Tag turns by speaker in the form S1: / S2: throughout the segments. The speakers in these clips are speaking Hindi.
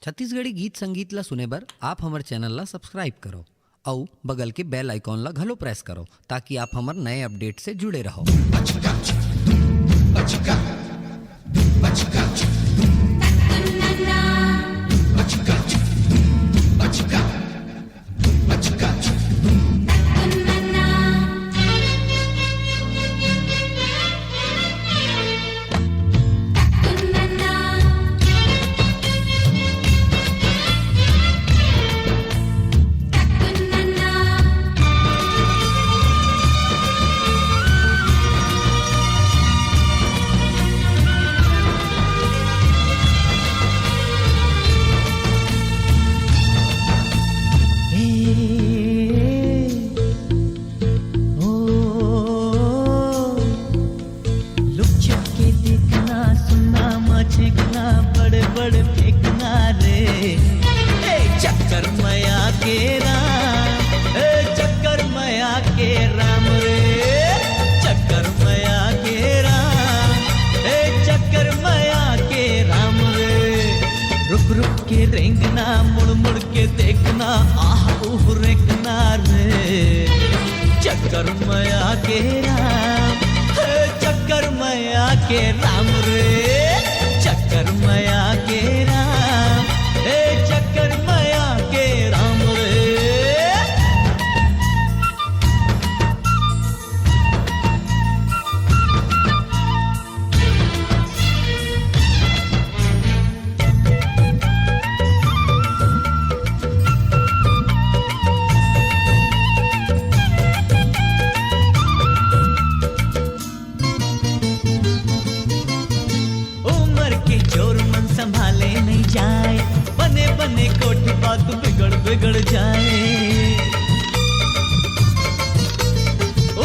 S1: छत्तीसगढ़ी गीत संगीत ला सुने बर आप हमर चैनल ला सब्सक्राइब करो और बगल के बेल आइकॉन ला घलो प्रेस करो ताकि आप हमर नए अपडेट से जुड़े रहो।
S2: बड़े बड़े फेंकना रे चक्कर मया के राम, चक्कर मया के राम रे, चक्कर मया के राम, चक्कर मया के राम रे। रुक रुक के रेंगना मुड़ मुड़ के देखना आह उह रेंगना रे चक्कर मया के राम, चक्कर मया के राम रे, चक्कर मया के राम, चक्कर मया के राम रे। संभाले नहीं जाए बने बने कोठी बात बिगड़ बिगड़ जाए।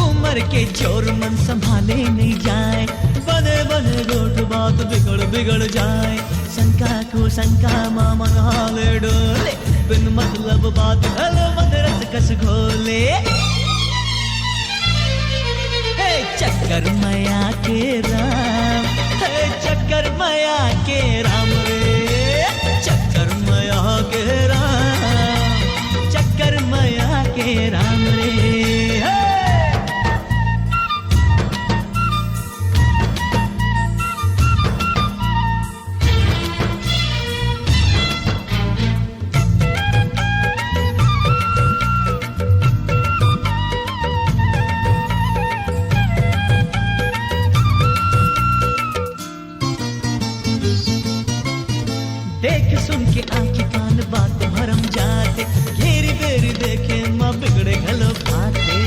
S2: उम्र के जोर मन संभाले नहीं जाए बने बने कोठी बात बिगड़ बिगड़ जाए। शंका को शंका मामन हाले डोले बिन मतलब बात हलो मदरस कस घोले। चक्कर मया के राम, चक्कर मया के राम रे, चक्कर मया के राम, चक्कर मया के राम रे। देख सुन के आंखें कान बात भरम जाते घेरी बेरी देखे माँ बिगड़े घलो खाते।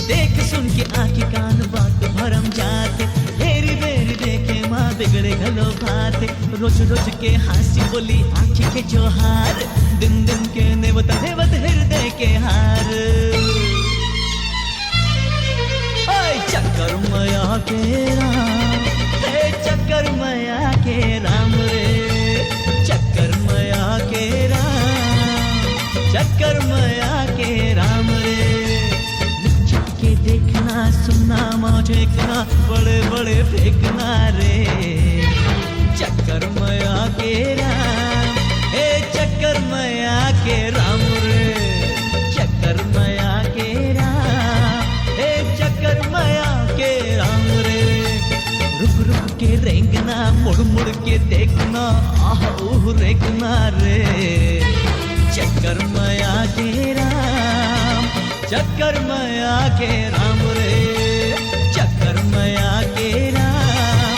S2: देख सुन के आंखें कान बात भरम जाते घेरी बेरी देखे माँ बिगड़े घलो खाते। रोज रोज के हंसी बोली आंखें के जोहार दिन दिन के नेवत नेवत हृदय के हार। चक्कर मया के राम, चक्कर मया के राम रे, चक्कर मया के राम, चक्कर मया के राम रे। छुप के देखना सुनना मौजेकना बड़े बड़े फेंकना रे चक्कर मया के राम, चक्कर मया के राम रे, चक्कर मया के राम, चक्कर मया के राम रे। रुक रुक के रेंगना मुड़ मुड़ के देखना आह उह रेंगना रे चक्कर मया के राम, चक्कर मया के राम रे, चक्कर मया के राम,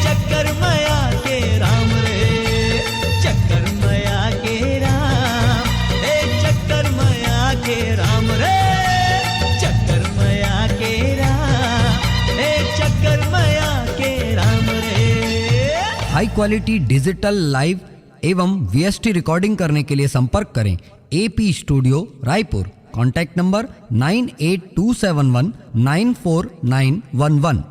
S2: चक्कर मया के राम रे, चक्कर मया के राम, चक्कर मया के राम रे, चक्कर मया के राम, चक्कर मया के राम रे।
S1: हाई क्वालिटी डिजिटल लाइव एवं VST रिकॉर्डिंग करने के लिए संपर्क करें AP studio Raipur. Contact number 9827194911।